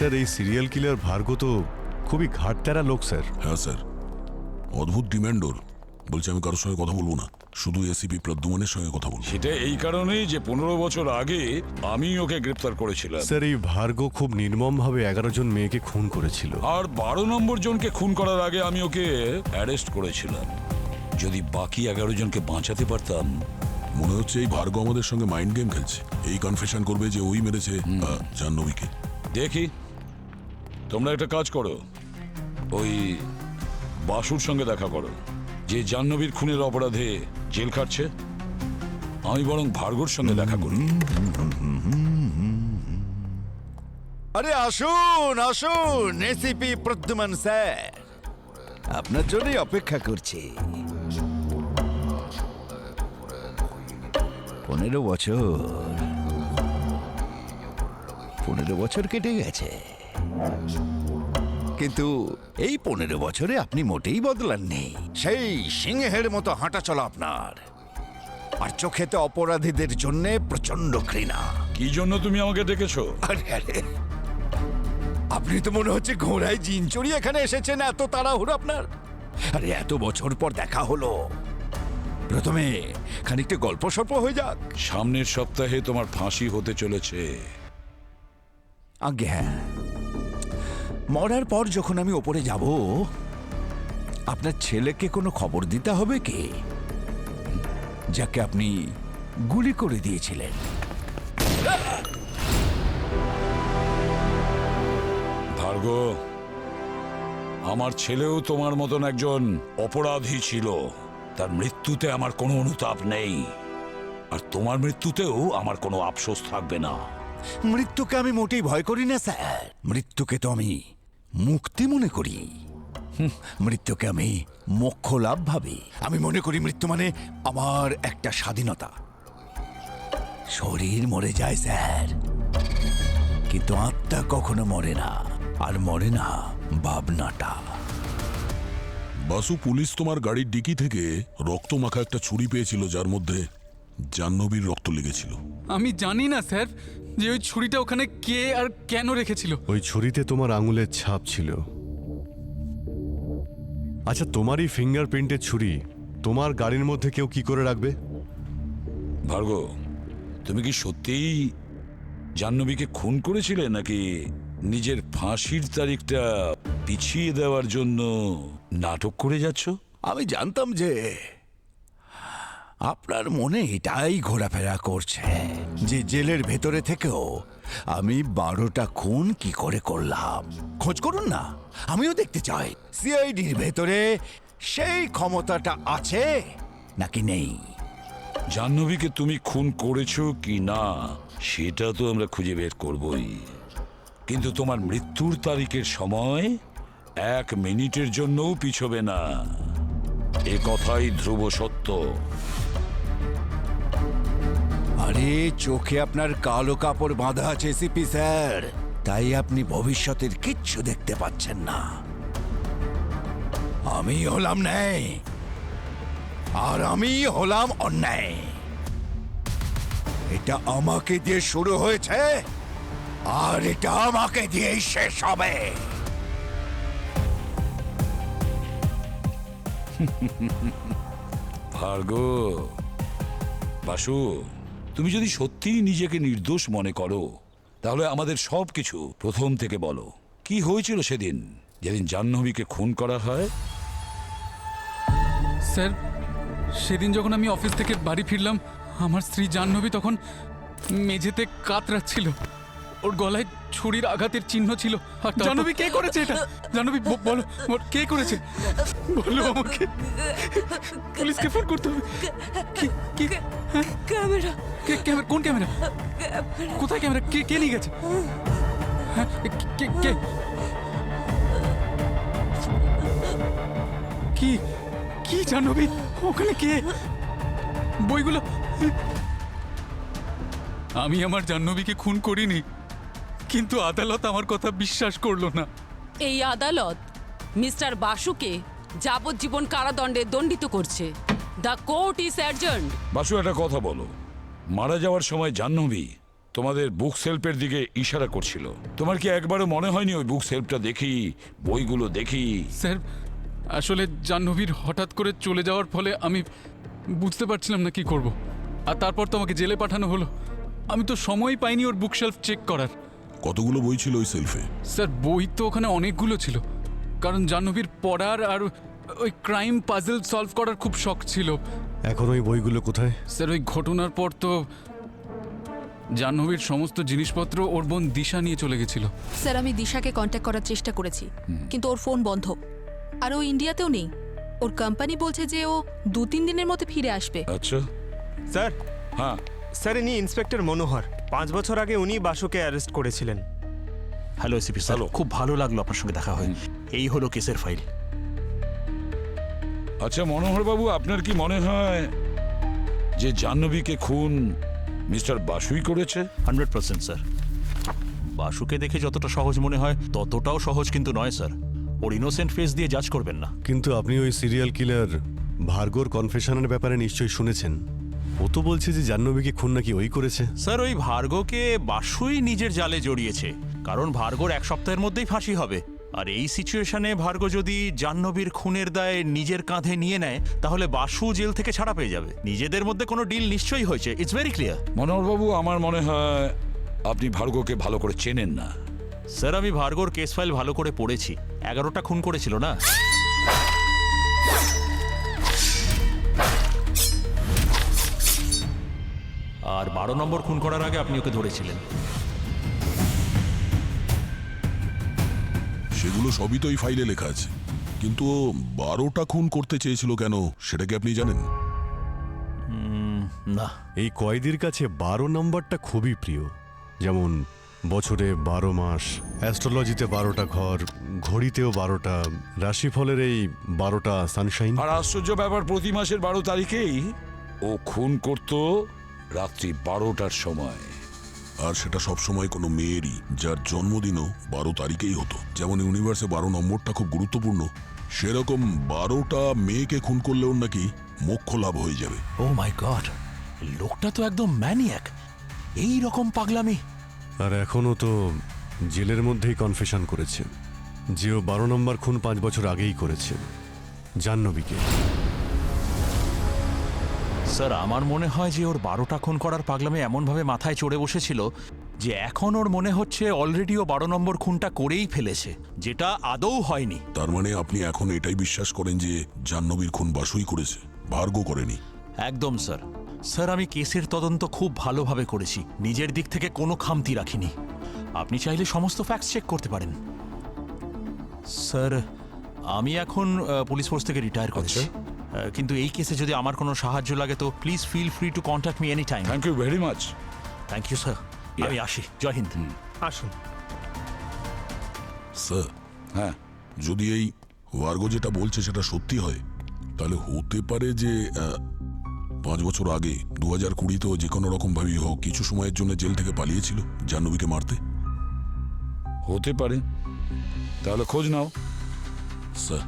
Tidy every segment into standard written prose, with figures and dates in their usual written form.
Sir এই serial killer ভার্গব তো খুবই ঘাটতেরা লোক স্যার। হ্যাঁ স্যার, অদ্ভুত ডিম্যান্ডর। বলছে আমি কারোর সঙ্গে কথা বলবো না, শুধু এসিপি প্রদ্যুমনের সঙ্গে কথা বলবো। সেটা এই কারণেই যে 15 বছর আগে আমি ওকে গ্রেপ্তার করেছিলাম, স্যার এই ভার্গব খুব নির্মমভাবে 11 জন মেয়েকে খুন করেছিল। আর 12 নম্বর জনকে খুন করার আগে আমি ওকে অ্যারেস্ট করেছিলাম। যদি বাকি 11 জনকে বাঁচাতে পারতাম। মনে হচ্ছে এই ভার্গব আমাদের সঙ্গে মাইন্ড গেম খেলছে। এই কনফেশন করবে যে ওই মেরেছে জাহ্নবীকে। দেখি, তোমরা একটা কাজ করো, ওই বাসুর সঙ্গে দেখা করো, যে জাহ্নবীর খুনের অপরাধে জেল খাটছে। আমি বরং ভার্গবর সঙ্গে দেখা করি। আরে আসুন আসুন, এসিপি প্রদ্যুমন স্যার, আপনার জন্যই অপেক্ষা করছি। 15 বছর কেটে গেছে, কিন্তু এই 15 বছরে আপনি মোটেই বদলাননি। সেই সিংহের মতো হাঁটা চলা আপনার, আর চোখেতে অপরাধীদের জন্য প্রচন্ড ঘৃণা। কি জন্য তুমি আমাকে ডেকেছো? আরে আরে, আপনি তো মনে হচ্ছে ঘোড়ায় জিন চড়িয়ে এখানে এসেছেন, এত তাড়াহুড়ো আপনার। আরে এত বছর পর দেখা হলো, প্রথমে খানিকটা গল্প সল্প হয়ে যাক। সামনের সপ্তাহে তোমার ফাঁসি হতে চলেছে। আজ্ঞে হ্যাঁ, মরার পর যখন আমি ওপরে যাব, আপনার ছেলেকে কোনো খবর দিতে হবে কি, যাকে আপনি গুলি করে দিয়েছিলেন? ভার্গব, আমার ছেলেও তোমার মতন একজন অপরাধী ছিল। তার মৃত্যুতে আমার কোনো অনুতাপ নেই, আর তোমার মৃত্যুতেও আমার কোনো আফসোস থাকবে না। মৃত্যুকে আমি মোটেই ভয় করি না স্যার, মৃত্যুকে তো আমি মুক্তি মনে করি। মৃত্যুকে আমি মোক্ষ লাভ ভাবি। আমি মনে করি মৃত্যু মানে আমার একটা স্বাধীনতা। শরীর মরে যায় স্যার, কিন্তু আত্মা কখনো মরে না, আর মরে না ভাবনাটা। বাসু, পুলিশ তোমার গাড়ির ডিকি থেকে রক্ত মাখা একটা ছুরি পেয়েছিল, যার মধ্যে জাহ্নবীর রক্ত লেগেছিল। আমি জানি না স্যার যে ওই ছুরিটা ওখানে কে আর কেন রেখেছিল। ওই ছুরিতে তোমার আঙুলের ছাপ ছিল। আচ্ছা, তোমারই ফিঙ্গারপ্রিন্টের ছুরি তোমার গাড়ির মধ্যে কেউ কি করে রাখবে? ভার্গব, তুমি কি সত্যিই জাহ্নবীকে খুন করেছিলে, নাকি নিজের ফাঁসির তারিখটা পিছিয়ে দেওয়ার জন্য নাটক করে যাচ্ছ? আমি জানতাম যে আপনার মনে এটাই ঘোরাফেরা করছে, যে জেলের ভেতরে থেকেও আমি 12টা খুন কি করে করলাম। খোঁজ করুন না, আমিও দেখতে চাই সিআইডির ভেতরে সেই ক্ষমতাটা আছে নাকি নেই। জাহ্নবীকে তুমি খুন করেছো কি না সেটা তো আমরা খুঁজে বের করবই, কিন্তু তোমার মৃত্যুর তারিখের সময় 1 মিনিটের জন্যও পিছবে না। এ কথাই ধ্রুব সত্য। আরে চোখে আপনার কালো কাপড় বাঁধা আছে সিপি স্যার, তাই আপনি ভবিষ্যতের কিচ্ছু দেখতে পাচ্ছেন না। আমি হলাম ন্যায়, আর আমি হলাম অন্যায়। এটা আমাকে দিয়ে শুরু হয়েছে, আর এটা আমাকে দিয়েই শেষ হবে। ভার্গব, বাসু, তুমি যদি সত্যিই নিজেকে নির্দোষ মনে করো, তাহলে আমাদের সবকিছু প্রথম থেকে বলো। কি হয়েছিল সেদিন, যেদিন জাহ্নবীকে খুন করা হয়? স্যার, সেদিন যখন আমি অফিস থেকে বাড়ি ফিরলাম, আমার স্ত্রী জাহ্নবী তখন মেঝেতে কাতরাচ্ছিল। ওর গলায় ছুরির আঘাতের চিহ্ন ছিল। জাহ্নবী, কে করেছে এটা? জাহ্নবী বলো, কে করেছে বলো আমাকে। পুলিশকে ফোন করতে হবে। ক্যামেরা। কোন ক্যামেরা? কোথায় ক্যামেরা? কে নিয়ে গেছে? হ্যাঁ, কে? কি জাহ্নবী, ওখানে কে? বইগুলো। আমি আমার জাহ্নবীকে খুন করিনি, কিন্তু আদালত আমার কথা বিশ্বাস করলো না। এই আদালত মিস্টার বাসুকে যাবজ্জীবন কারাদণ্ডে দণ্ডিত করছে। The court is adjourned. Basu, একটা কথা বলো, মারা যাওয়ার সময় জাহ্নবী তোমাদের বুক সেলফের দিকে ইশারা করছিল। তোমার কি একবারও মনে হয়নি ওই বুক সেলফটা দেখি, বইগুলো দেখি? স্যার আসলে জাহ্নবীর হঠাৎ করে চলে যাওয়ার ফলে আমি বুঝতে পারছিলাম না কি করব। আর তারপর তো আমাকে জেলে পাঠানো হলো। আমি তো সময়ই পাইনি ওর বুকশেলফ চেক করার। কতগুলো বই ছিল ওই সেলফে? স্যার বই তো ওখানে অনেকগুলো ছিল, কারণ জাহ্নবীর পড়ার আর ওই ক্রাইম পাজল সলভ করার খুব শখ ছিল। এখন ওই বইগুলো কোথায়? স্যার ওই ঘটনার পর তো জাহ্নবীর সমস্ত জিনিসপত্র ওর বোন দিশা নিয়ে চলে গেছিল। স্যার আমি দিশাকে কন্ট্যাক্ট করার চেষ্টা করেছি, কিন্তু ওর ফোন বন্ধ। আর ও ইন্ডিয়াতেও নেই। ওর কোম্পানি বলছে যে ও 2-3 দিনের মধ্যে ফিরে আসবে। আচ্ছা, স্যার, হ্যাঁ। স্যার ইনি ইন্সপেক্টর মনোহর। 5 বছর আগে উনি বাসুকে অ্যারেস্ট করেছিলেন। হ্যালো এসিপি স্যার, খুব ভালো লাগলো আপনার সঙ্গে দেখা হয়। এই হলো কেসের ফাইল। আচ্ছা মনোহর বাবু, আপনার কি মনে হয় যে জাহ্নবীকে খুন মিস্টার বাসুই করেছে? 100% স্যার। বাসুকে দেখে যতটা সহজ মনে হয় ততটাও সহজ কিন্তু নয় স্যার। ওর ইনোসেন্ট ফেস দিয়ে জাজ করবেন না। কিন্তু আপনি ওই সিরিয়াল কিলার ভার্গোর কনফেশনের ব্যাপারে নিশ্চয়ই শুনেছেন। ও তো বলছে যে জাহ্নবীকে খুন নাকি ওই করেছে। স্যার ওই ভার্গোকে বাসুই নিজের জালে জড়িয়েছে, কারণ ভার্গোর 1 সপ্তাহের মধ্যেই ফাঁসি হবে। আর এই সিচুয়েশনে ভার্গো যদি জাহ্নবীর খুনের দায় নিজের কাঁধে নিয়ে নেয়, তাহলে বাসু জেল থেকে ছাড়া পেয়ে যাবে। নিজেদের মধ্যে কোনো ডিল নিশ্চয়ই হয়েছে। It's very clear. মনোহর বাবু, আমার মনে হয় আপনি ভার্গোকে ভালো করে চেনেন না। স্যার আমি ভার্গোর কেস ফাইল ভালো করে পড়েছি। 11টা খুন করেছিল না? আর 12 নম্বর খুন করার আগে আপনি ওকে ধরেছিলেন। সেগুলো সবই তো এই ফাইলে লেখা আছে, কিন্তু ও 12টা খুন করতে চেয়েছিল কেন সেটা কি আপনি জানেন? না। এই কয়েদির কাছে 12 নম্বরটা খুবই প্রিয়। যেমন বছরে 12 মাস, অ্যাস্ট্রোলজিতে 12টা ঘর, ঘড়িতেও 12টা, রাশিফলের এই 12টা সানশাইন। আর আশ্চর্য ব্যাপার, প্রতি মাসের 12 তারিখেই ও খুন করত রাত্রি 12টার সময়। আর সেটা সবসময় কোনো মেয়েরই, যার জন্মদিনও 12 তারিখেই হতো। যেমন ইউনিভার্সে 12 নম্বরটা খুব গুরুত্বপূর্ণ, সেরকম 12টা মেয়েকে খুন করলেও নাকি মোক্ষ লাভ হয়ে যাবে। ও মাই গড, লোকটা তো একদম ম্যানিয়াক। এই রকম পাগলামি। আর এখনও তো জেলের মধ্যেই কনফেশন করেছে যে ও 12 নম্বর খুন 5 বছর আগেই করেছে, জাহ্নবীকে। স্যার আমার মনে হয় যে ওর 12টা খুন করার পাগলামি এমনভাবে মাথায় চড়ে বসেছিল যে এখন ওর মনে হচ্ছে অলরেডি ও 12 নম্বর খুনটা করেই ফেলেছে, যেটা আদৌ হয়নি। তার মানে আপনি এখন এটাই বিশ্বাস করেন যে জাহ্নবীর খুন বাসুই করেছে, ভার্গো করেনি? একদম স্যার। স্যার আমি কেসের তদন্ত খুব ভালোভাবে করেছি, নিজের দিক থেকে কোনো খামতি রাখিনি। আপনি চাইলে সমস্ত ফ্যাক্টস চেক করতে পারেন। স্যার আমি এখন পুলিশ ফোর্স থেকে রিটায়ার করেছি, কিন্তু এই কেসে যদি আমার কোনো সাহায্য লাগে তো please feel free to contact me any time. Thank you very much. Thank you sir. আমি আসি। জয় হিন্দ। আসুন। স্যার, হ্যাঁ, যদি এই ভার্গো যেটা বলছে সেটা সত্যি হয়, তাহলে হতে পারে যে 5 বছর আগে 2020-তেও যে কোনো রকম ভাবেই হোক কিছু সময়ের জন্য জেল থেকে পালিয়েছিল জাহ্নবীকে মারতে। হতে পারে। তাহলে খোঁজ নাও। স্যার,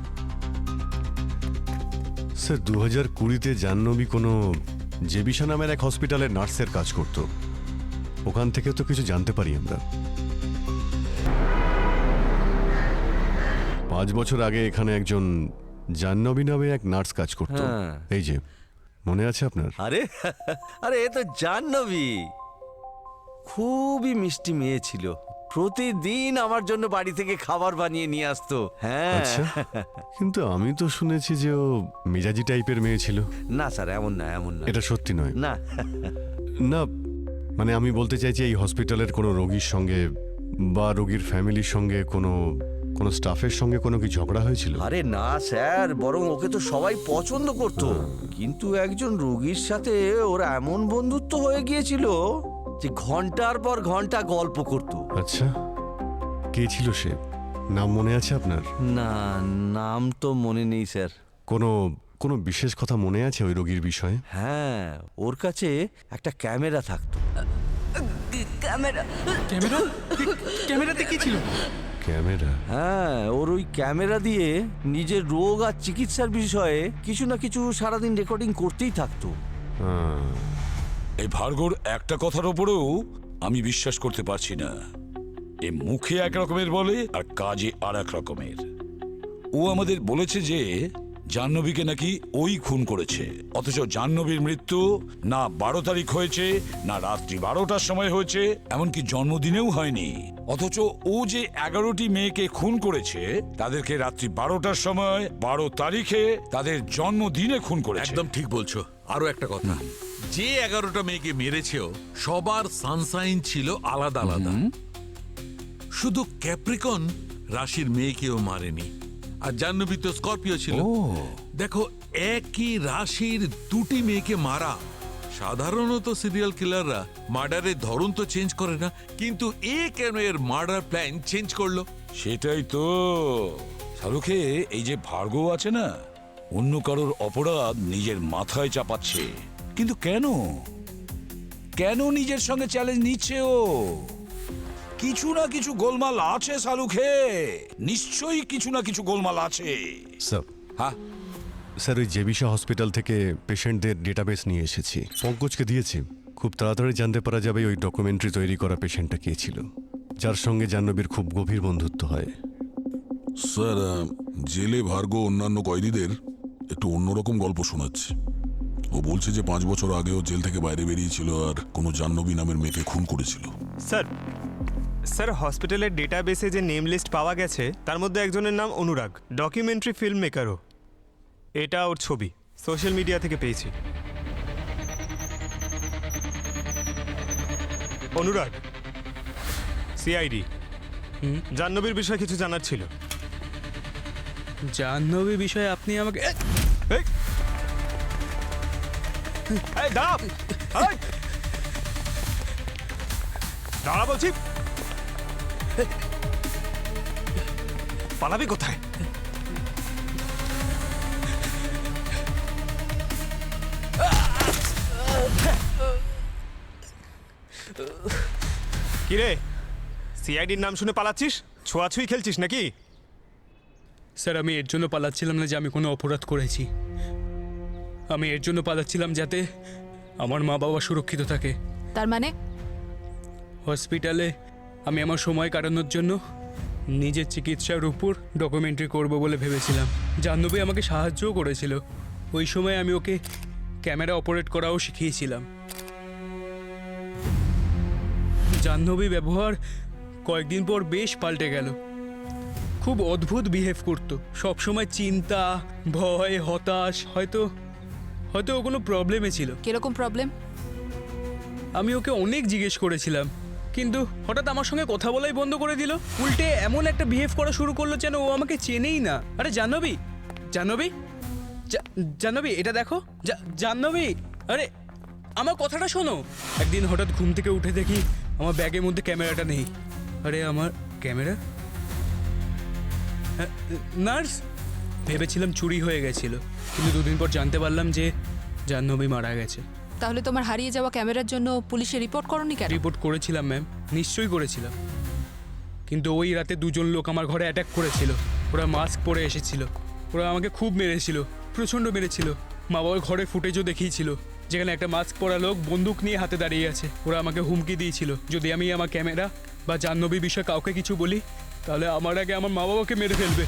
স্যার 2020-তে জাহ্নবী কোনো জেবিশা নামের এক হসপিটালে নার্সের কাজ করত। ওখান থেকে তো কিছু জানতে পারি আমরা। 5 বছর আগে এখানে একজন জাহ্নবী নামে এক নার্স কাজ করত। এই যে মনে আছে আপনার? আরে আরে এ তো জাহ্নবী। খুবই মিষ্টি মেয়ে ছিল, প্রতিদিন আমার জন্য বাড়ি থেকে খাবার বানিয়ে নিয়ে আসতো। হ্যাঁ। আচ্ছা, কিন্তু আমি তো শুনেছি যে ও মেজাজি টাইপের মেয়ে ছিল। না স্যার, এমন না, এমন না। এটা সত্যি নয়? না না, মানে আমি বলতে চাইছি এই হসপিটালের কোনো রোগীর সঙ্গে বা রোগীর ফ্যামিলির সঙ্গে কোনো স্টাফের সঙ্গে কোনো কি ঝগড়া হয়েছিল? আরে না স্যার, বরং ওকে তো সবাই পছন্দ করত। কিন্তু একজন রোগীর সাথে ওর এমন বন্ধুত্ব হয়ে গিয়েছিল যে ঘন্টার পর ঘন্টা গল্প করত। আচ্ছা, কে ছিল সে? নাম মনে আছে আপনার? না, নাম তো মনে নেই স্যার। কোনো বিশেষ কথা মনে আছে ওই রোগীর বিষয়ে? হ্যাঁ, ওর কাছে একটা ক্যামেরা থাকতো। ক্যামেরা? ক্যামেরাতে কি ছিল? ক্যামেরা? হ্যাঁ, ওর ওই ক্যামেরা দিয়ে নিজের রোগ আর চিকিৎসার বিষয়ে কিছু না কিছু সারাদিন রেকর্ডিং করতেই থাকতো। এই ভার্গোর একটা কথার ওপরেও আমি বিশ্বাস করতে পারছি না। এ মুখে এক রকমের বলে আর কাজে আর এক রকমের। ও আমাদের বলেছে যে জাহ্নবীকে নাকি ওই খুন করেছে, অথচ জাহ্নবীর মৃত্যু না 12 তারিখ হয়েছে, না রাত্রি 12টার সময় হয়েছে, এমনকি জন্মদিনেও হয়নি। অথচ ও যে 11টি মেয়েকে খুন করেছে তাদেরকে রাত্রি 12টার সময় 12 তারিখে তাদের জন্মদিনে খুন করেছে। একদম ঠিক বলছো। আরো একটা কথা, যে 11টা মেয়েকে মেরেছেও সবার সানসাইন ছিল আলাদা আলাদা। শুধু ক্যাপ্রিকন রাশির মেয়েকেও মারেনি, আর জাহ্নবী তো স্করপিও ছিল। দেখো, একই রাশির দুটি মেয়েকে মারা, সাধারণত সিরিয়াল কিলাররা মার্ডারের ধরন তো চেঞ্জ করে না, কিন্তু এ কেন এর মার্ডার প্ল্যান চেঞ্জ করলো? সেটাই তো শাহরুখে, এই যে ভার্গব আছে না, অন্য কারোর অপরাধ নিজের মাথায় চাপাচ্ছে। কিন্তু কেন কেন নিজের সঙ্গে চ্যালেঞ্জ নিচ্ছে ও? কিছু না কিছু গোলমাল আছে শাহরুখে, নিশ্চয়ই কিছু না কিছু গোলমাল আছে। স্যার, হ্যাঁ স্যার, ওই জেবিশা হসপিটাল থেকে পেশেন্টদের ডেটাবেস নিয়ে এসেছি, পঙ্কজকে দিয়েছি। খুব তাড়াতাড়ি জানতে পারা যাবে ওই ডকুমেন্টারি তৈরি করা পেশেন্টটা কে ছিল, যার সঙ্গে জাহ্নবীর খুব গভীর বন্ধুত্ব হয়। স্যার, জেলে ভার্গব অন্যান্য কয়েদিদের একটু অন্যরকম গল্প শোনাচ্ছে। ও বলছে যে 5 বছর আগেও জেল থেকে বাইরে বেরিয়েছিল আর কোনো জাহ্নবী নামের মেয়েকে খুন করেছিল। স্যার হসপিটালের ডেটাবেসে যে নেম লিস্ট পাওয়া গেছে তার মধ্যে একজনের নাম অনুরাগ, ডকুমেন্টারি ফিল্ম মেকারও। এটা ওর ছবি, সোশ্যাল মিডিয়া থেকে পেয়েছি। অনুরাগ, সিআইডি। জাহ্নবীর বিষয়ে কিছু জানার ছিল। জাহ্নবী বিষয়ে আপনি আমাকে দাঁড়া বলছি, পালাবি কোথায়? কিরে, সিআইডির নাম শুনে পালাচ্ছিস? ছোঁয়াছুঁই খেলছিস নাকি? স্যার, আমি এর জন্য পালাচ্ছিলাম না যে আমি কোনো অপরাধ করেছি। আমি এর জন্য পালাচ্ছিলাম যাতে আমার মা বাবা সুরক্ষিত থাকে। তার মানে হসপিটালে আমি আমার সময় কাটানোর জন্য নিজের চিকিৎসার উপর ডকুমেন্টারি করব বলে ভেবেছিলাম। জাহ্নবী আমাকে সাহায্যও করেছিল। ওই সময় আমি ওকে ক্যামেরা অপারেট করাও শিখিয়েছিলাম। জাহ্নবী ব্যবহার কয়েকদিন পর বেশ পাল্টে গেল। খুব অদ্ভুত বিহেভ করতো, সবসময় চিন্তা, ভয়, হতাশ। হয়তো ও কোনো প্রবলেমে ছিল। কিরকম প্রবলেম? আমি ওকে অনেক জিজ্ঞেস করেছিলাম, কিন্তু হঠাৎ আমার সঙ্গে কথা বলাই বন্ধ করে দিল। উল্টে এমন একটা বিহেভ করা শুরু করলো যেন ও আমাকে চেনেই না। আরে জাহ্নবী, জাহ্নবী, জাহ্নবী, এটা দেখো। জাহ্নবী, আরে আমার কথাটা শোনো। একদিন হঠাৎ ঘুম থেকে উঠে দেখি আমার ব্যাগের মধ্যে ক্যামেরাটা নেই। আরে আমার ক্যামেরা? নার্স, ভেবেছিলাম চুরি হয়ে গেছিল, কিন্তু 2 দিন পর জানতে পারলাম যে জাহ্নবী মারা গেছে। তাহলে তোমার হারিয়ে যাওয়া ক্যামেরার জন্য পুলিশে রিপোর্ট করোনি কেন? রিপোর্ট করেছিলাম ম্যাম, নিশ্চয়ই করেছিলাম, কিন্তু ওই রাতে 2 জন লোক আমার ঘরে অ্যাটাক করেছিল। ওরা মাস্ক পরে এসেছিল। ওরা আমাকে খুব মেরেছিল, প্রচণ্ড মেরেছিল। মা বাবার ঘরে ফুটেজও দেখিয়েছিল, যেখানে একটা মাস্ক পরা লোক বন্দুক নিয়ে হাতে দাঁড়িয়ে আছে। ওরা আমাকে হুমকি দিয়েছিল, যদি আমি আমার ক্যামেরা বা জাহ্নবী বিষয়ে কাউকে কিছু বলি তাহলে আমার আগে আমার মা বাবাকে মেরে ফেলবে।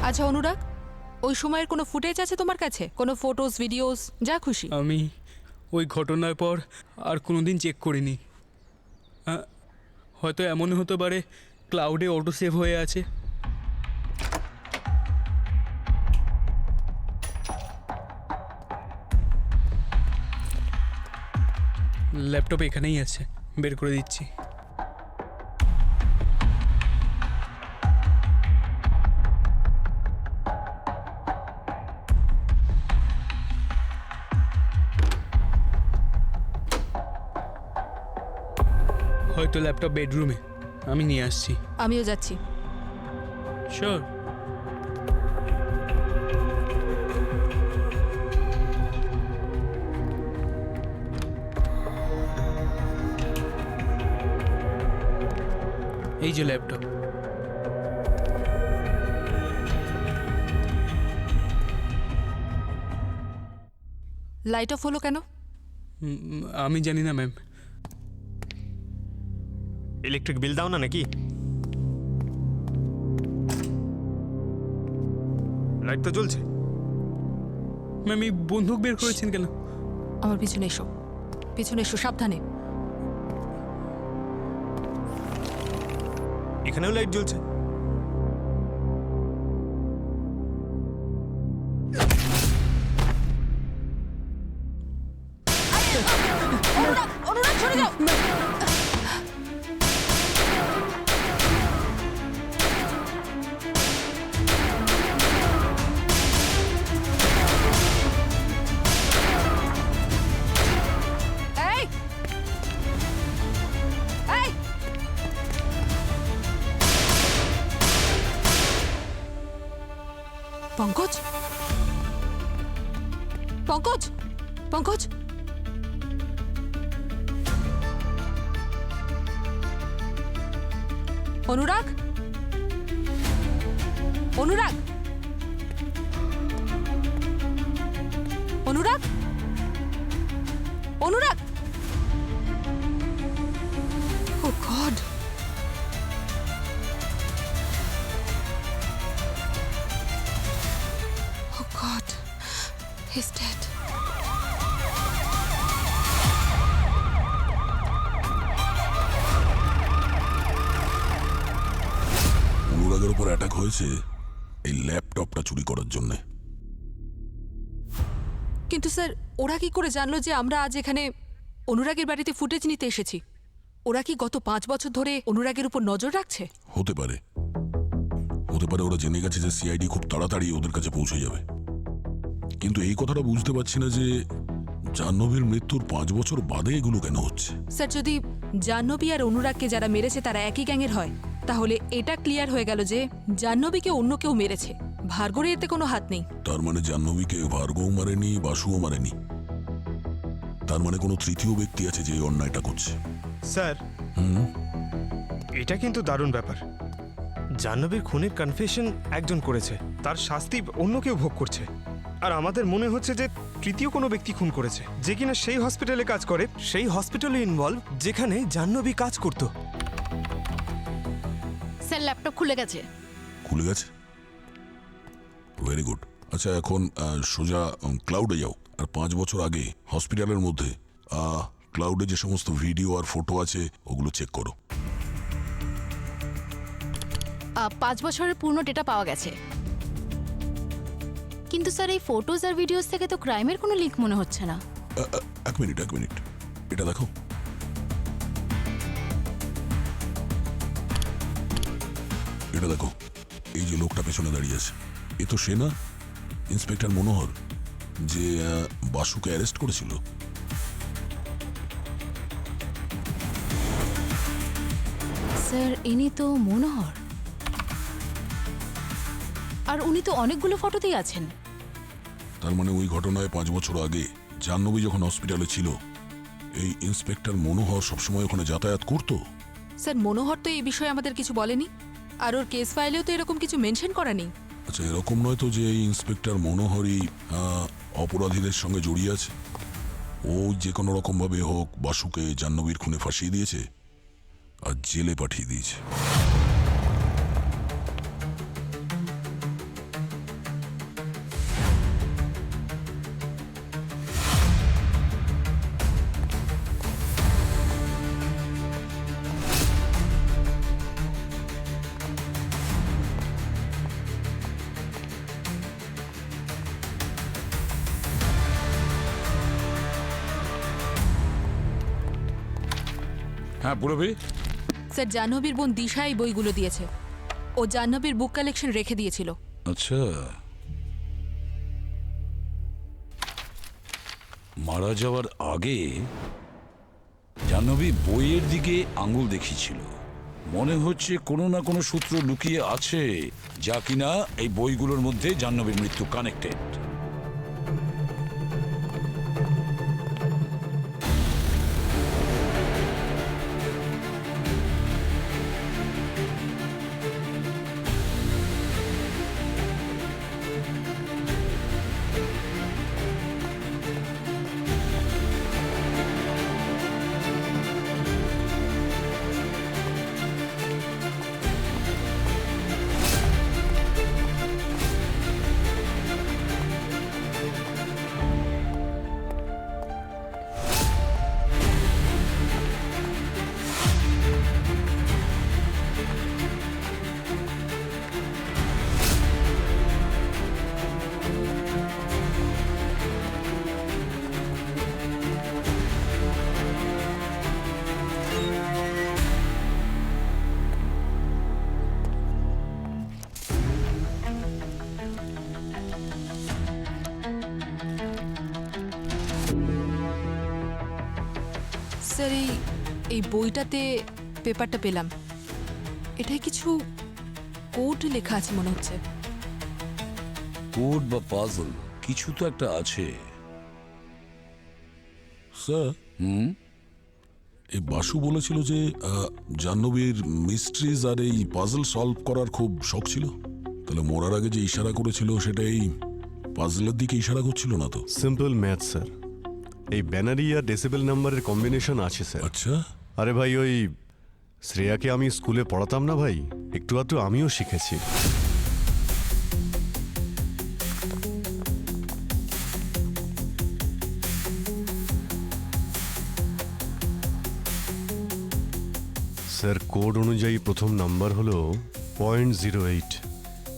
আচ্ছা অনুরাগ, ওই সময়ের কোনো ফুটেজ আছে তোমার কাছে? কোনো ফটোস, ভিডিওস, যা খুশি? আমি ওই ঘটনার পর আর কোনোদিন চেক করিনি। হয়তো এমন হতে পারে ক্লাউডে অটো সেভ হয়ে আছে। ল্যাপটপ এখানেই আছে, বের করে দিচ্ছি। হয়তো ল্যাপটপ বেডরুমে, আমি নিয়ে আসছি। আমিও যাচ্ছি। শিওর। এই যে ল্যাপটপ। লাইট অফ হলো কেন? আমি জানি না ম্যাম। ইলেকট্রিক বিল দাও না নাকি? লাইট তো জ্বলছে। ম্যাম এই বন্দুক বের করেছেন কেন? আমার পিছনে এসো, পিছনে এসো, সাবধানে। এখানেও লাইট জ্বলছে। অনুরাগ সরে যাও। এই! এই! পঙ্কজ, পঙ্কজ, পঙ্কজ, অনুরাগ, অনুরাগ, অনুরাগ, অনুরাগ। ও গড, ও গড, he's dead. অনুরাগের উপর অ্যাটাক হয়েছে এই ল্যাপটপটা চুরি করার জন্যে। কিন্তু স্যার ওরা কি করে জানলো যে আমরা আজ এখানে অনুরাগের বাড়িতে ফুটেজ নিতে এসেছি? ওরা কি গত 5 বছর ধরে অনুরাগের উপর নজর রাখছে? হতে পারে, হতে পারে ওরা জেনে গেছে যে সিআইডি খুব তাড়াতাড়ি ওদের কাছে পৌঁছে যাবে। কিন্তু এই কথাটা বুঝতে পারছি না যে জাহ্নবীর মৃত্যুর 5 বছর বাদে এগুলো কেন হচ্ছে। স্যার যদি জাহ্নবী আর অনুরাগকে যারা মেরেছে তারা একই গ্যাংয়ের হয়, তাহলে এটা ক্লিয়ার হয়ে গেল যে জাহ্নবীকে অন্য কেউ মেরেছে, ভার্গবের এতে কোনো হাত নেই। তার মানে জাহ্নবীকে ভার্গব মারেনি, বাসুও মারেনি। তার মানে কোনো তৃতীয় ব্যক্তি আছে যে এই অন্যায়টা করছে। স্যার, এটা কিন্তু দারুণ ব্যাপার। জাহ্নবীর খুনের কনফেশন একজন করেছে, তার শাস্তি অন্য কেউ ভোগ করছে। আর আমাদের মনে হচ্ছে যে তৃতীয় কোনো ব্যক্তি খুন করেছে, যে কিনা সেই হসপিটালে কাজ করে, সেই হসপিটালে ইনভলভ যেখানে জাহ্নবী কাজ করত। স্যার ল্যাপটপ খুলে গেছে। খুলে গেছে? Very good. আচ্ছা, এখন সোজা ক্লাউডে যাও, আর 5 বছর আগে হসপিটালের মধ্যে ক্লাউডে যে সমস্ত ভিডিও আর ফটো আছে ওগুলো চেক করো। 5 বছরের পূর্ণ ডেটা পাওয়া গেছে, কিন্তু স্যার এই ফটোজ আর ভিডিওস থেকে তো ক্রাইমের কোনো লিঙ্ক মনে হচ্ছে না। এক মিনিট, এটা দেখো। এটা দেখো, এই যে লোকটা পেছনে দাঁড়িয়ে আছে, এ তো সে না ইন্সপেক্টর মনোহর, যে বাসুকে অ্যারেস্ট করেছিল। স্যার ইনি তো মনোহর, আর উনি তো অনেকগুলো ফটোতেই আছেন। তার মানে ওই ঘটনায় 5 বছর আগে জাহ্নবী যখন হসপিটালে ছিল, এই ইন্সপেক্টর মনোহর সবসময় ওখানে যাতায়াত করতো। স্যার মনোহর তো এই বিষয়ে আমাদের কিছু বলেনি, আর ওর কেস ফাইলেও তো এরকম কিছু মেনশন করা নেই। আচ্ছা, এরকম নয় তো যে এই ইন্সপেক্টর মনোহরই অপরাধীদের সঙ্গে জড়িয়ে আছে? ও যে কোনো রকম ভাবে হোক বাসুকে জাহ্নবীর খুনে ফাঁসিয়ে দিয়েছে আর জেলে পাঠিয়ে দিয়েছে। হ্যাঁ পুরবি, স্যার জাহ্নবীর বোন দিশা এই বইগুলো দিয়েছে। ও জাহ্নবীর বুক কালেকশন রেখে দিয়েছিল। আচ্ছা, মারা যাওয়ার আগে জাহ্নবী বইয়ের দিকে আঙুল দেখিয়েছিল। মনে হচ্ছে কোনো না কোনো সূত্র লুকিয়ে আছে, যা কিনা এই বইগুলোর মধ্যে জাহ্নবীর মৃত্যু কানেক্টেড। স্যার এই বইটাতে পেপারটা পেলাম, এটাই কিছু কোড লেখা আছে মনে হচ্ছে। কোড বা পাজল কিছু তো একটা আছে। স্যার এই বাসু বলেছিল যে জাহ্নবীর মিস্ট্রিজ আর এই পাজল সলভ করার খুব শখ ছিল। তাহলে মরার আগে যে ইশারা করেছিল সেটা এই পাজলের দিকে ইশারা করছিল না তো? Simple math sir. এই ব্যানারি আর ডেসিবেল নাম্বারের কম্বিনেশন আছে স্যার। আচ্ছা, আরে ভাই, ওই শ্রেয়াকে আমি স্কুলে পড়াতাম না ভাই, একটু আধটু আমিও শিখেছি। স্যার কোড অনুযায়ী প্রথম নাম্বার হলো 0.08।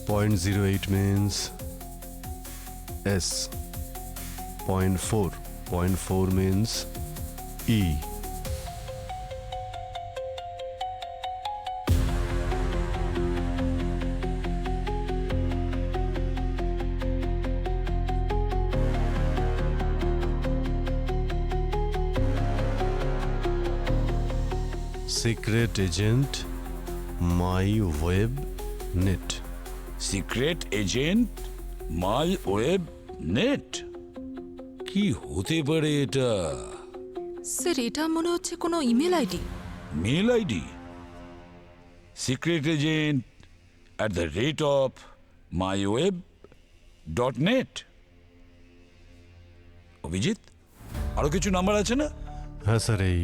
0.08 means S. 0.4 0.4 means E. Secret agent my web net. Secret agent my web net, কি হতে পারে এটা? স্যার এটা মনে হচ্ছে কোনো email ID. Mail ID? Secret agent @myWeb.net। Abhijit, আরো কিছু নাম্বার আছে না? হ্যাঁ স্যার, এই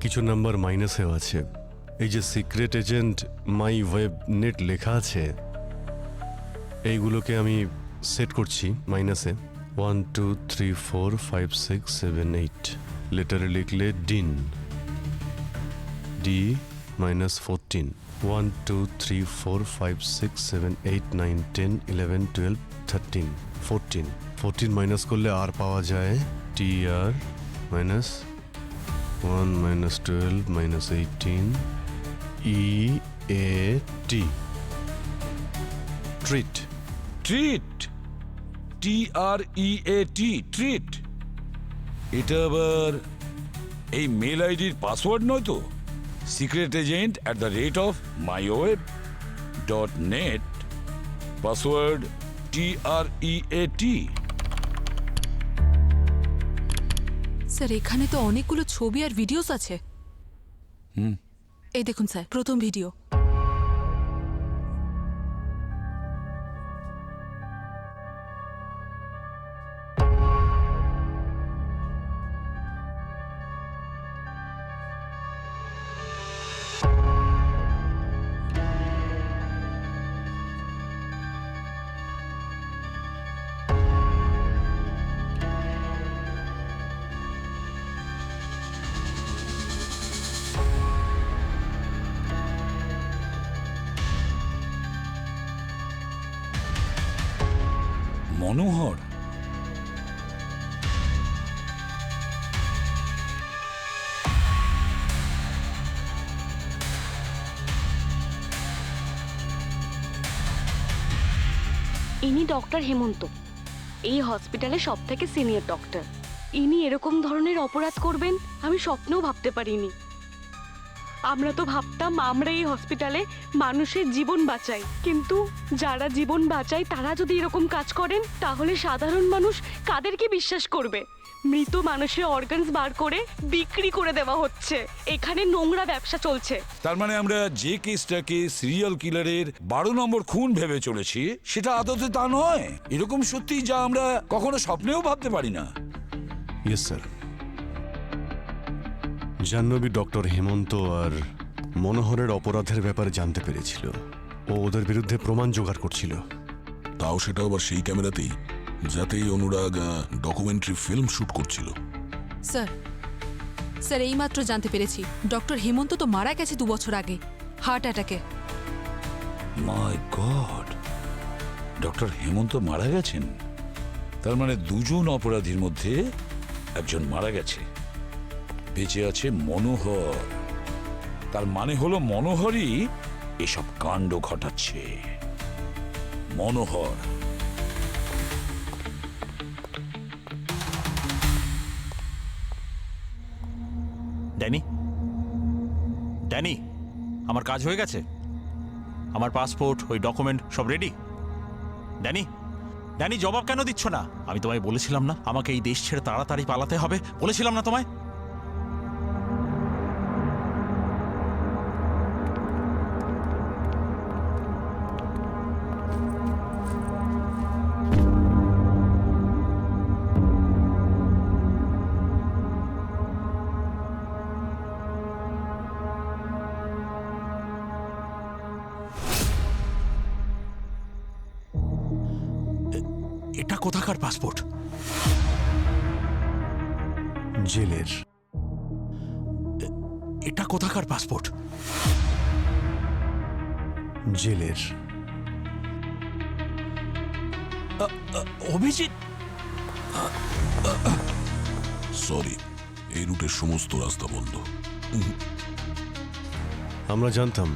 কিছু নাম্বার মাইনাসেও আছে। এই যে secret agent my web net লেখা আছে, এইগুলোকে আমি সেট করছি মাইনাসে। 1 2 3 4 5 6 7 8। লেটারে লিখলে ডিন, ডি -14। 1 2 3 4 5 6 7 8 9 10 11 12 13 14। 14 মাইনাস করলে আর পাওয়া যায় T R minus 1 -12 -18 EAT। Treat. Treat, TREAT, treat. এটা আবার এই মেল আইডির পাসওয়ার্ড নয় তো? Secret agent @myWeb.net, password TREAT। Sir এখানে তো অনেকগুলো ছবি আর ভিডিওস আছে। এই দেখুন স্যার, প্রথম ভিডিও। মনোহর, ইনি ডক্টর হেমন্ত, এই হসপিটালে সব থেকে সিনিয়র ডক্টর। ইনি এরকম ধরনের অপরাধ করবেন আমি স্বপ্নেও ভাবতে পারিনি। আমরা তো ভাবতাম আমরা এই হসপিটালে মানুষের জীবন বাঁচাই, কিন্তু যারা জীবন বাঁচায় তারা যদি এরকম কাজ করেন তাহলে সাধারণ মানুষ কাদেরকে বিশ্বাস করবে? মৃত মানুষের অর্গানস বার করে বিক্রি করে দেওয়া হচ্ছে। এখানে নোংরা ব্যবসা চলছে। তার মানে আমরা যে কেসটাকে সিরিয়াল কিলারের 12 নম্বর খুন ভেবে চলেছি সেটা আদতে তা নয়। এরকম সত্যি যা আমরা কখনো স্বপ্নেও ভাবতে পারি না। Yes sir. Jahnavi doctor Hemant আর মনোহরের অপরাধের ব্যাপারে জানতে পেরেছিল। ও ওদের বিরুদ্ধে প্রমাণ জোগাড় করছিল। তাও সেটা আবার সেই ক্যামেরাতেই যাতেই অনুরাগ ডকুমেন্টারি ফিল্ম শুট করছিল। স্যার স্যার এইমাত্র জানতে পেরেছি ডক্টর হেমন্ত তো মারা গেছে 2 বছর আগে হার্ট অ্যাটাকে। মাই গড, ডক্টর হেমন্ত মারা গেছেন? তার মানে 2 জন অপরাধীর মধ্যে একজন মারা গেছে, বেঁচে আছে মনোহর। তার মানে হলো মনোহরই এসব কাণ্ড ঘটাচ্ছে। মনোহর। ড্যানি, ড্যানি, আমার কাজ হয়ে গেছে? আমার পাসপোর্ট, ওই ডকুমেন্ট সব রেডি? ড্যানি, ড্যানি, জবাব কেন দিচ্ছ না? আমি তোমায় বলেছিলাম না আমাকে এই দেশ ছেড়ে তাড়াতাড়ি পালাতে হবে? বলেছিলাম না তোমায়? এটা কোথাকার পাসপোর্ট? জেলের। এটা কোথাকার পাসপোর্ট? জেলের। অভিজিৎ, সরি, এই রুটের সমস্ত রাস্তা বন্ধ। আমরা জানতাম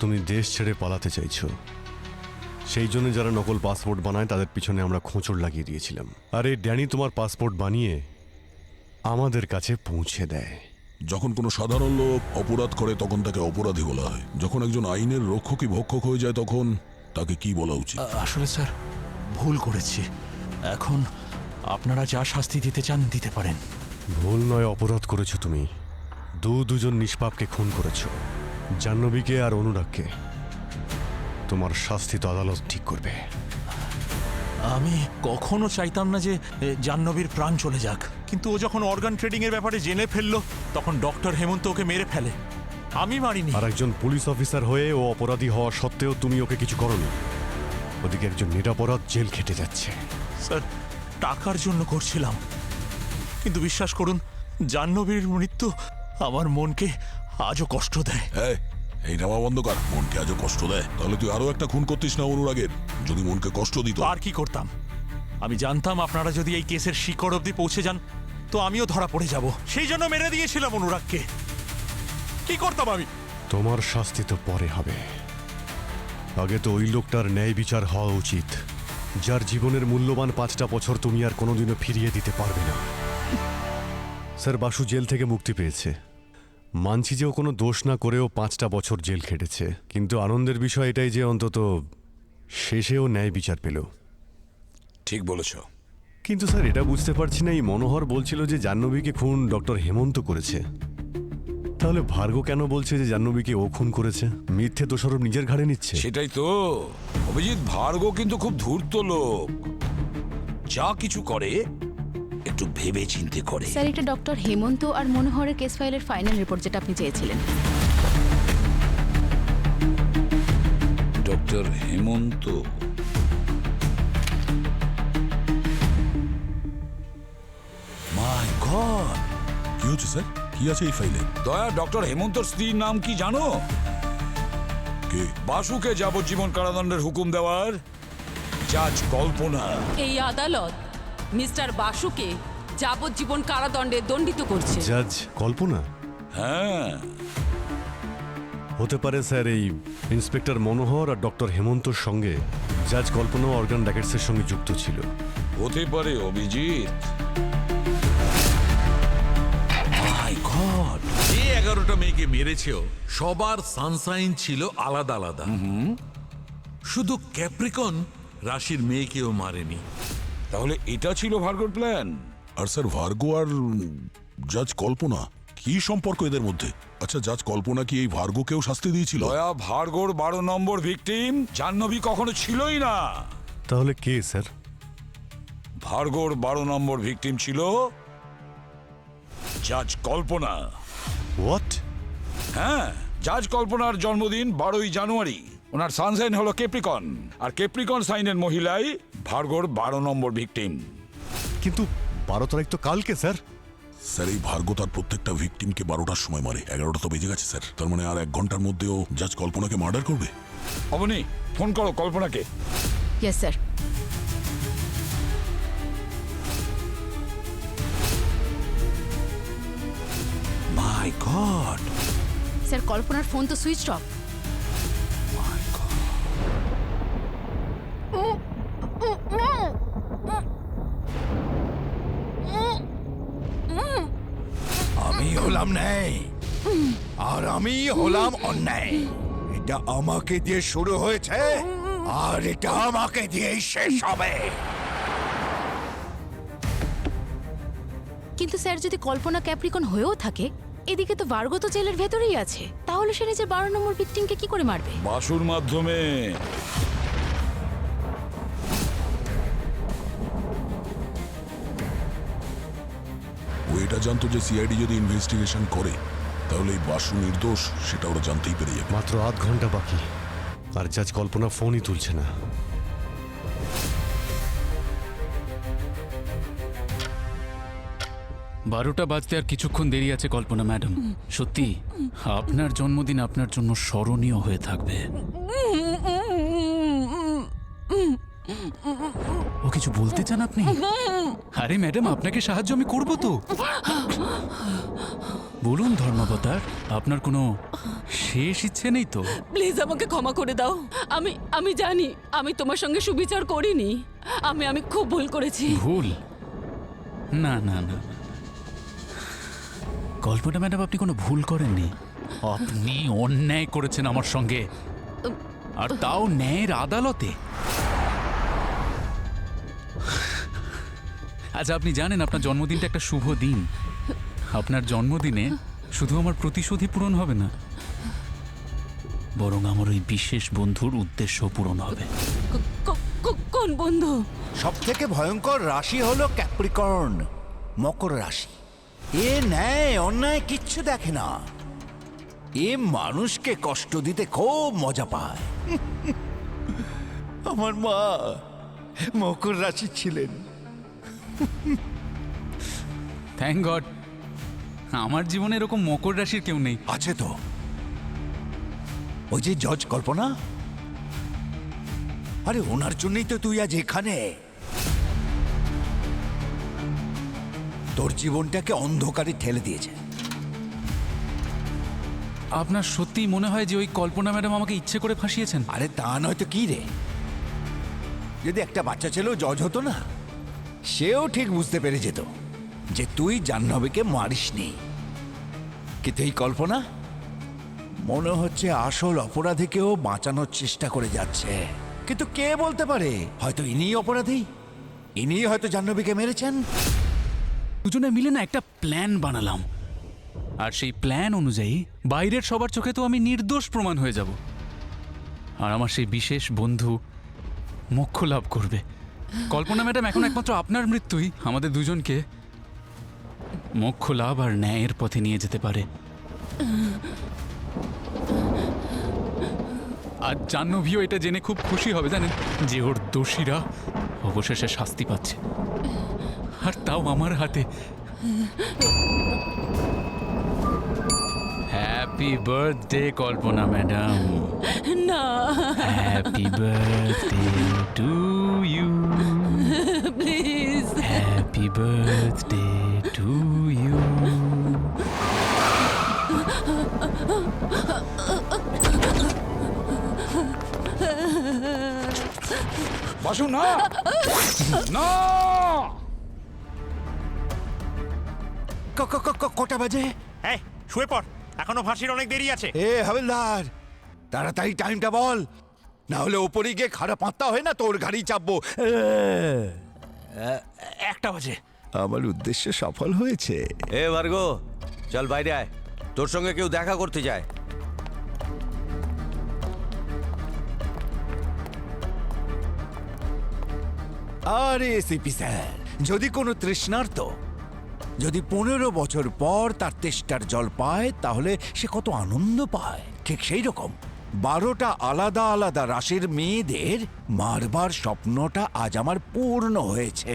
তুমি দেশ ছেড়ে পালাতে চাইছো, সেই জন্য যারা নকল পাসপোর্ট বানায় তাদের পিছনে আমরা খোঁচড় লাগিয়ে দিয়েছিলাম। আর এই ড্যানি তোমার পাসপোর্ট বানিয়ে আমাদের কাছে পৌঁছে দেয়। যখন কোনো সাধারণ লোক অপরাধ করে তখন তাকে অপরাধী বলা হয়, যখন একজন আইনের রক্ষকই ভক্ষক হয়ে যায় তখন তাকে কি বলা উচিত? আসলে স্যার ভুল করেছি। এখন আপনারা যা শাস্তি দিতে চান দিতে পারেন। ভুল নয়, অপরাধ করেছো তুমি। দুজন নিষ্পাপকে খুন করেছো, জাহ্নবীকে আর অনুরাগকে। তোমার শাস্তি তো আদালত ঠিক করবে। আমি কখনো চাইতাম না যে জাহ্নবীর প্রাণ চলে যাক, কিন্তু ও যখন অর্গান ট্রেডিং এর ব্যাপারে জেনে ফেললো তখন ডক্টর হেমন্ত ওকে মেরে ফেলে। আমি মারিনি। আর একজন পুলিশ অফিসার হয়ে ও অপরাধী হওয়া সত্ত্বেও তুমি ওকে কিছু করোনি। ওদিকে একজন নিরপরাধ জেল খেটে যাচ্ছে। স্যার, টাকার জন্য করছিলাম, কিন্তু বিশ্বাস করুন জাহ্নবীর মৃত্যু আমার মনকে আজও কষ্ট দেয়। এই নামা বন্ধ কর। মনকে আজও কষ্ট দেয়? তাহলে তুই আরো একটা খুন করতিস না অনুরাগের? যদি মনকে কষ্ট দিত আর কি করতাম? আমি জানতাম আপনারা যদি এই কেসের শিকড় অবধি পৌঁছে যান তো আমিও ধরা পড়ে যাব, সেই জন্য মেরে দিয়েছিলাম অনুরাগকে। কি করতাম আমি? তোমার শাস্তি তো পরে হবে। আগে তো ওই লোকটার ন্যায় বিচার হওয়া উচিত, যার জীবনের মূল্যবান 5টা বছর তুমি আর কোনোদিনও ফিরিয়ে দিতে পারবে না। স্যার, বাসু জেল থেকে মুক্তি পেয়েছে। মানছি যে ও কোনো দোষ না করেও 5টা বছর জেল খেটেছে, কিন্তু আনন্দের বিষয় এটাই যে অন্তত শেষেও ন্যায় বিচার পেল। ঠিক বলেছ। কিন্তু স্যার, এটা বুঝতে পারছি না, এই মনোহর বলছিল যে জাহ্নবীকে খুন ডক্টর হেমন্ত করেছে। তাহলে ভার্গ কেন বলছে যে জাহ্নবীকে ও খুন করেছে? মিথ্যে দোষারোপ নিজের ঘাড়ে নিচ্ছে। সেটাই তো অভিজিৎ, ভার্গ কিন্তু খুব ধূর্ত লোক। যা কিছু করে একটু ভেবে চিন্তে করে। স্যার, এটা ডক্টর হেমন্ত আর মনোহরের কেস ফাইলের ফাইনাল রিপোর্ট, যেটা আপনি চেয়েছিলেন। ডক্টর হেমন্ত, মাই গড! কি হচ্ছে স্যার? কি আছে এই ফাইলে? দয়া, ডক্টর হেমন্তর স্ত্রীর নাম কি জানো? কে? বাসুকে যাবজ্জীবন কারাদণ্ডের হুকুম দেওয়ার জাজ কল্পনা। এই আদালত মিস্টার বাসুকে যাবজ্জীবন কারাদণ্ডে দণ্ডিত করছে। জাজ কল্পনা? হ্যাঁ, হতে পারে স্যার এই ইন্সপেক্টর মনোহর আর ডক্টর হেমন্তর সঙ্গে জাজ কল্পনা অর্গান র্যাকেটসের সঙ্গে যুক্ত ছিল। হতে পারে অভিজিৎ। মাই গড! যে 11টা মেয়েকে মেরেছেও সবার সানশাইন ছিল আলাদা আলাদা। শুধু ক্যাপ্রিকন রাশির মেয়েকেও মারেনি। তাহলে এটা ছিল ভার্গর প্ল্যান? আর স্যার, ভার্গো আর জাজ কল্পনা কি সম্পর্ক এদের মধ্যে? আচ্ছা, জাজ কল্পনা কি এই ভার্গোকেও শাস্তি দিয়েছিল? দয়া, ভার্গর 12 নম্বর ভিকটিম জাহ্নবী কখনো ছিলই না। তাহলে কে স্যার? ভার্গর 12 নম্বর ভিকটিম ছিল জাজ কল্পনা। হোয়াট? হ্যাঁ, জাজ কল্পনার জন্মদিন 12ই জানুয়ারি। ওনার সানসাইন হলো কেপ্রিকন, আর কেপ্রিকন সাইনের মহিলাই ভার্গর 12 নম্বর ভিকটিম। কিন্তু 12 তারিখ তো কালকে স্যার। স্যার, এই ভার্গো তার প্রত্যেকটা ভিকটিমকে 12টার সময় মারে। 11টা তো বেজে গেছে স্যার। তার মানে আর 1 ঘন্টার মধ্যেও জাজ কল্পনাকে মার্ডার করবে। অবনি, ফোন করো কল্পনাকে। Yes sir. My god! Sir, কল্পনার ফোন তো সুইচ অফ। আমি হলাম ন্যায় আর আমি হলাম অন্যায়। এটা আমাকে দিয়ে শুরু হয়েছে আর এটা আমাকে দিয়েই শেষ হবে। কিন্তু স্যার, যদি কল্পনা ক্যাপ্রিকন হয়েও থাকে, এদিকে তো ভার্গো তো জেলের ভেতরেই আছে, তাহলে সে নিজের 12 নম্বর ভিকটিমকে কি করে মারবে? বাসুর মাধ্যমে। ও এটা জানতো যে সিআইডি যদি ইনভেস্টিগেশন করে তাহলে এই বাসু নির্দোষ সেটা ওরা জানতেই পেরে যাবে। মাত্র আধ ঘন্টা বাকি, আর জাজ কল্পনা ফোনই তুলছে না। বারোটা বাজতে আর কিছুক্ষণ দেরি আছে কল্পনা ম্যাডাম। সত্যি আপনার জন্মদিন আপনার জন্য স্মরণীয় হয়ে থাকবে। ও কিছু বলতে চান আপনি? আরে ম্যাডাম, আপনাকে সাহায্য আমি করব তো। বলুন ধর্মাবতার, আপনার কোনো শেষ ইচ্ছে নেই তো? প্লিজ আমাকে ক্ষমা করে দাও। আমি জানি আমি তোমার সঙ্গে সুবিচার করিনি। আমি খুব ভুল করেছি। ভুল? না না না, কল্পনা ম্যাডাম, আপনি কোনো ভুল করেননি। আপনি অন্যায় করেছেন আমার সঙ্গে, আর তাও ন্যায়ের আদালতে। আচ্ছা, আপনি জানেন আপনার জন্মদিনটা একটা শুভ দিন। আপনার জন্মদিনে শুধু আমার প্রতিশোধই পূরণ হবে না, বরং আমার ওই বিশেষ বন্ধুর উদ্দেশ্য পূরণ হবে। কোন বন্ধু? সব থেকে ভয়ঙ্কর রাশি হলো ক্যাপ্রিকর্ন, মকর রাশি। এ ন্যায় অন্যায় কিচ্ছু দেখে না। এ মানুষকে কষ্ট দিতে খুব মজা পায়। আমার মা মকর রাশি ছিলেন। থ্যাংক গড, আমার জীবনে এরকম মকর রাশির কেউ নেই। আছে তো, ওই যে জজ কল্পনা। আরে ওনার জন্যই তো তুই আজ এখানে। তোর জীবনটাকে অন্ধকারে ঠেলে দিয়েছে। আপনার সত্যি মনে হয় যে ওই কল্পনা ম্যাডাম আমাকে ইচ্ছে করে ফাঁসিয়েছেন? আরে তা নয় তো কি রে, যদি একটা বাচ্চা ছেলেও জজ হতো না, সেও ঠিক বুঝতে পেরে যেত যে তুই জাহ্নবীকে মারিসনি। কিন্তু এই কল্পনা মনে হচ্ছে আসল অপরাধীকেও বাঁচানোর চেষ্টা করে যাচ্ছে। কিন্তু কে বলতে পারে, হয়তো ইনিই অপরাধী, ইনিই হয়তো জাহ্নবীকে মেরেছেন। দুজনে মিলে না একটা প্ল্যান বানালাম, আর সেই প্ল্যান অনুযায়ী বাইরের সবার চোখে তো আমি নির্দোষ প্রমাণ হয়ে যাব, আর আমার সেই বিশেষ বন্ধু মোক্ষ লাভ করবে। কল্পনা ম্যাডাম, এখন একমাত্র আপনার মৃত্যুই আমাদের দুজনকে মোক্ষ লাভ আর ন্যায়ের পথে নিয়ে যেতে পারে। আর জাহ্নবীও এটা জেনে খুব খুশি হবে, জানেন, যে ওর দোষীরা অবশেষে শাস্তি পাচ্ছে, আর তাও আমার হাতে। Happy birthday Kalpana madam. না, happy birthday to you. Please. Happy birthday to you. Basu না, না। কটা বাজে? এই শুয়ে পড়, এখনো ফাঁসির অনেক দেরি আছে। এ হাবিলদার, তাড়াতাড়ি টাইমটা বল, না হলে ওপরে গিয়ে খারাপ পাত্তা হয় না তোর গাড়ি চাপবো। 1টা বাজে। আমার উদ্দেশ্য সফল হয়েছে। এ ভার্গো, চল বাইরে আয়, তোর সঙ্গে কেউ দেখা করতে যায়। আরে সিপি স্যার, যদি কোনো তৃষ্ণার্ত যদি 15 বছর পর তার তেষ্টার জল পায়, তাহলে সে কত আনন্দ পায়। ঠিক সেই রকম 12টা আলাদা আলাদা রাশির মেয়েদের মারবার স্বপ্নটা আজ আমার পূর্ণ হয়েছে।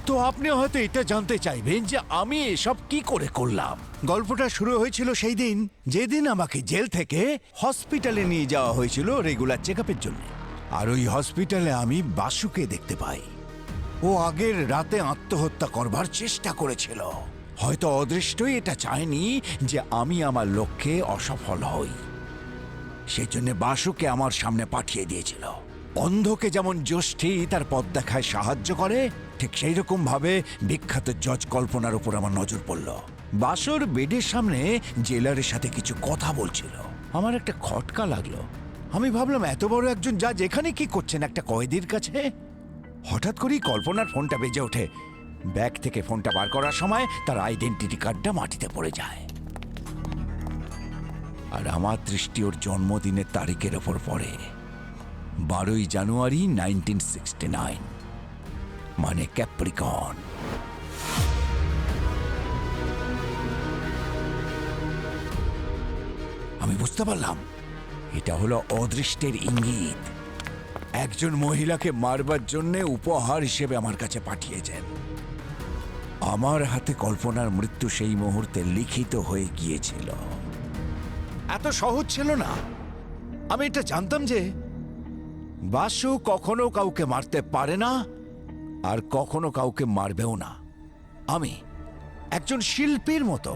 তো আপনি হয়তো এটা জানতে চাইবেন যে আমি এসব কি করে করলাম। গল্পটা শুরু হয়েছিল সেই দিন যেদিন আমাকে জেল থেকে হসপিটালে নিয়ে যাওয়া হয়েছিল রেগুলার চেকআপের জন্য। আর ওই হসপিটালে আমি বাসুকে দেখতে পাই। ও আগের রাতে আত্মহত্যা করবার চেষ্টা করেছিল। হয়তো অদৃষ্টই এটা চায়নি যে আমি আমার লক্ষ্যে অসফল হই, সেজন্য বাসুকে আমার সামনে পাঠিয়ে দিয়েছিল। অন্ধকে যেমন জ্যোষ্ঠী তার পথ দেখায় সাহায্য করে, ঠিক সেই রকম ভাবে বিখ্যাত জজ কল্পনার উপর আমার নজর পড়ল। বাসর বেডের সামনে জেলারের সাথে কিছু কথা বলছিল। আমার একটা খটকা লাগলো। আমি ভাবলাম এত বড় একজন জাজ এখানে কি করছেন একটা কয়েদির কাছে। হঠাৎ করেই কল্পনার ফোনটা বেজে ওঠে। ব্যাগ থেকে ফোনটা বার করার সময় তার আইডেন্টিটি কার্ডটা মাটিতে পড়ে যায়। আর আমার দৃষ্টি ওর জন্মদিনের তারিখের ওপর পড়ে, 12ই জানুয়ারি 1969, মানে ক্যাপ্রিকন। আমি বুঝতে পারলাম এটা হলো অদৃষ্টের ইঙ্গিত। একজন মহিলাকে মারবার জন্য উপহার হিসেবে আমার কাছে পাঠিয়েছেন। আমার হাতে কল্পনার মৃত্যু সেই মুহূর্তে লিখিত হয়ে গিয়েছিল। এত সহজ ছিল না। আমি এটা জানতাম যে বাসু কখনো কাউকে মারতে পারে না, আর কখনো কাউকে মারবেও না। আমি একজন শিল্পীর মতো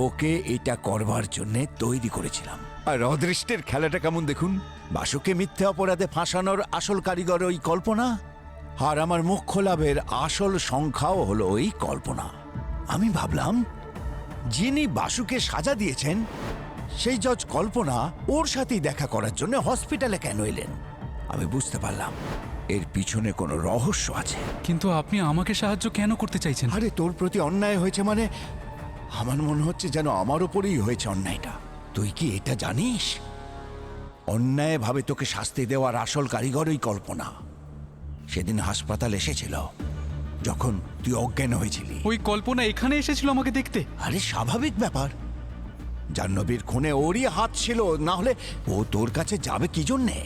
ওকে এটা করবার জন্য তৈরি করেছিলাম। আর অদৃষ্টের খেলাটা কেমন দেখুন। বাসুকে মিথ্যে অপরাধে ফাঁসানোর আসল কারিগর ওই কল্পনা, আর আমার মুখ্য লাভের আসল সংখ্যাও হলো ওই কল্পনা। আমি ভাবলাম যিনি বাসুকে সাজা দিয়েছেন সেই জজ কল্পনা ওর সাথেই দেখা করার জন্য হসপিটালে কেন এলেন। আমি বুঝতে পারলাম এর পিছনে কোনো রহস্য আছে। কিন্তু আপনি আমাকে সাহায্য কেন করতে চাইছেন? আরে তোর প্রতি অন্যায় হয়েছে মানে আমার মনে হচ্ছে যেন আমার ওপরেই হয়েছে অন্যায়টা। তুই কি এটা জানিস? অন্যায়ভাবে তোকে শাস্তি দেওয়ার আসল কারিগর ওই কল্পনা। সেদিন হাসপাতাল এসেছিল যখন তুই অজ্ঞান হয়েছিলি। ওই কল্পনা এখানে এসেছিল আমাকে দেখতে? আরে স্বাভাবিক ব্যাপার, জাহ্নবীর খুনে ওরই হাত ছিল, না হলে ও তোর কাছে যাবে কি জন্যে?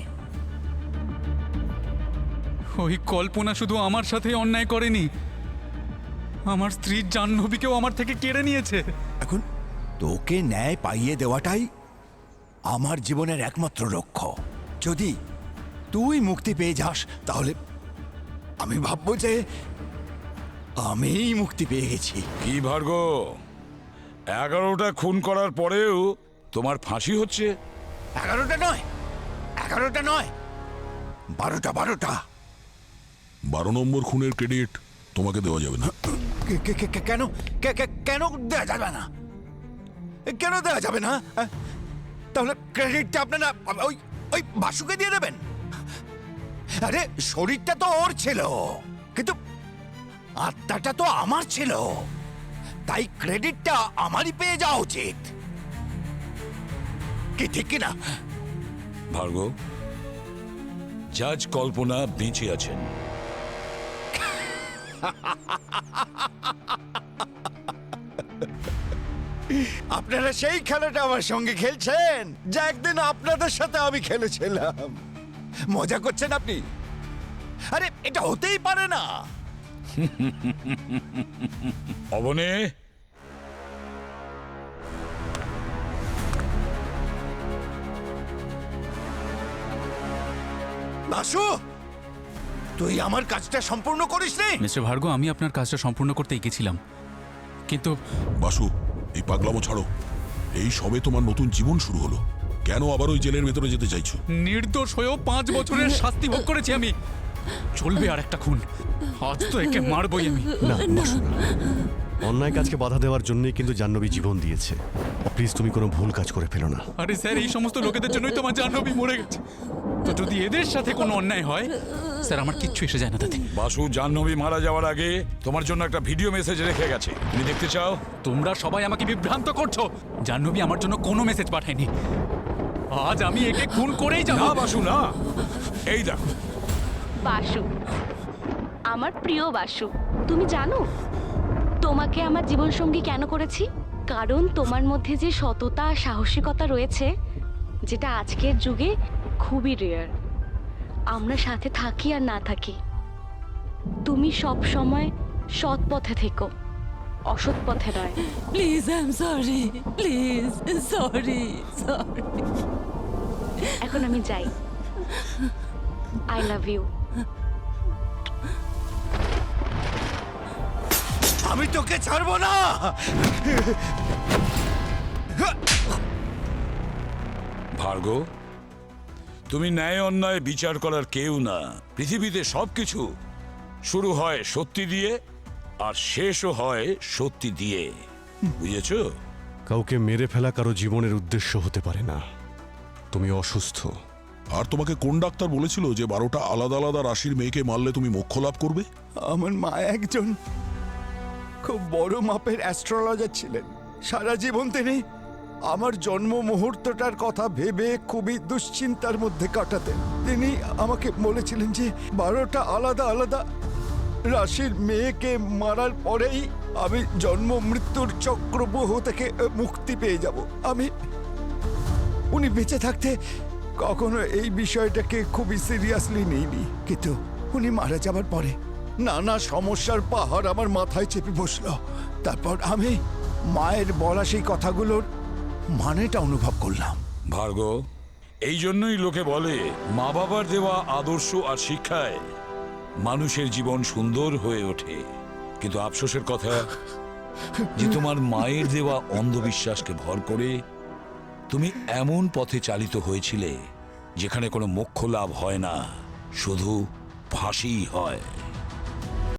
ওই কল্পনা শুধু আমার সাথে অন্যায় করেনি, আমার স্ত্রী জাহ্নবীকেও আমার থেকে কেড়ে নিয়েছে। এখন তোকে ন্যায় পাইয়ে দেওয়াটাই আমার জীবনের একমাত্র লক্ষ্য। যদি তুই মুক্তি পেয়ে যাস তাহলে আমি ভাববো যে আমিই মুক্তি পেয়ে গেছি। কি ভার্গ, 11টা খুন করার পরেও তোমার ফাঁসি হচ্ছে? 11টা নয়, 11টা নয়, 12টা। 12 নম্বর খুনের ক্রেডিট তোমাকে দেওয়া যাবে না। কেন কেন দেওয়া যাবে না? কেন দেওয়া যাবে না? তাহলে ক্রেডিটটা আপনারা ওই ওই বাসুকে দিয়ে দেবেন? আরে শরীরটা তো ওর ছিল, কিন্তু আত্মাটা তো আমার ছিল, তাই ক্রেডিটটা আমারই পেয়ে যাওয়া উচিত। কি ঠিক কিনা? ভার্গ, জাজ কল্পনা বেঁচে আছেন। আপনারা সেই খেলাটা আমার সঙ্গে খেলছেন যা একদিন আপনাদের সাথে আমি খেলেছিলাম। মজা করছেন আপনি? আরে এটা হতেই পারে না। অবনে, বাসু, তুই আমার কাজটা সম্পূর্ণ করিস নি। মিস্টার ভার্গ, আমি আপনার কাজটা সম্পূর্ণ করতে গেছিলাম, কিন্তু বাসু, এই পাগলামো ছাড়ো। এই সবে তোমার নতুন জীবন শুরু হলো, কেন আবার ওই জেলের ভেতরে যেতে চাইছো? নির্দোষ হয়েও 5 বছরের শাস্তি ভোগ করেছি আমি। চলবে আর একটা খুন, আজ তো একে মারবই আমি। না বাসু, অন্যায় কাজকে বাধা দেওয়ার জন্যই কিন্তু জাহ্নবী জীবন দিয়েছে। প্লিজ তুমি কোনো ভুল কাজ করে ফেলো না। আরে স্যার, এই সমস্ত লোকেদের জন্যই তো আমার জাহ্নবী মরে গেছে। তো যদি এদের সাথে কোনো অন্যায় হয় স্যার, আমার কিচ্ছু এসে যায় না তাতে। বাসু জাহ্নবী মারা যাওয়ার আগে তোমার জন্য একটা ভিডিও মেসেজ রেখে গেছে, তুমি দেখতে চাও? তোমরা সবাই আমাকে বিভ্রান্ত করছো। জাহ্নবী আমার জন্য কোনো মেসেজ পাঠায়নি। আজ আমি একে খুন করেই যাব। না বাসু, না। এই দেখো বাসু, আমার প্রিয় বাসু, তুমি জানো তোমাকে আমার জীবনসঙ্গী কেন করেছি? কারণ তোমার মধ্যে যে সততা আর সাহসিকতা রয়েছে, যেটা আজকের যুগে খুবই রেয়ার। আমরা সাথে থাকি আর না থাকি, তুমি সব সময় সৎ পথে থেকো, অসৎ পথে নয়। Please, I am sorry, please, sorry. এখন আমি যাই। I love you. আমি তোকে ছাড়বো না। ভার্গ, তুমি ন্যায় অন্যায় বিচার করার কেউ না। পৃথিবীতে সবকিছু শুরু হয় সত্যি দিয়ে আর শেষও হয় সত্যি দিয়ে, বুঝেছো? কাউকে মেরে ফেলা কারো জীবনের উদ্দেশ্য হতে পারে না। তুমি অসুস্থ। আর তোমাকে কোন ডাক্তার বলেছিল যে 12টা আলাদা আলাদা রাশির মেয়েকে মারলে তুমি মোক্ষ লাভ করবে? আমার মা একজন খুব বড় মাপের অ্যাস্ট্রোলজার ছিলেন। সারা জীবন তিনি আমার জন্ম মুহূর্তটার কথা ভেবে খুবই দুশ্চিন্তার মধ্যে কাটাতেন। তিনি আমাকে বলেছিলেন যে 12টা আলাদা আলাদা রাশির মেয়েকে মারার পরেই আমি জন্ম মৃত্যুর চক্রব্যূহ থেকে মুক্তি পেয়ে যাব। উনি বেঁচে থাকতে কখনো এই বিষয়টাকে খুবই সিরিয়াসলি নিইনি, কিন্তু উনি মারা যাবার পরে নানা সমস্যার পাহাড় আমার মাথায় চেপে বসলো। তারপর আমি মায়ের বলা সেই কথাগুলোর মানেটা অনুভব করলাম। ভার্গ, এই জন্যই লোকে বলে মা বাবার দেওয়া আদর্শ আর শিক্ষায় মানুষের জীবন সুন্দর হয়ে ওঠে। কিন্তু আফসোসের কথা যে তোমার মায়ের দেওয়া অন্ধবিশ্বাসকে ভর করে তুমি এমন পথে চালিত হয়েছিলে যেখানে কোনো মোক্ষ লাভ হয় না, শুধু ফাঁসিই হয়।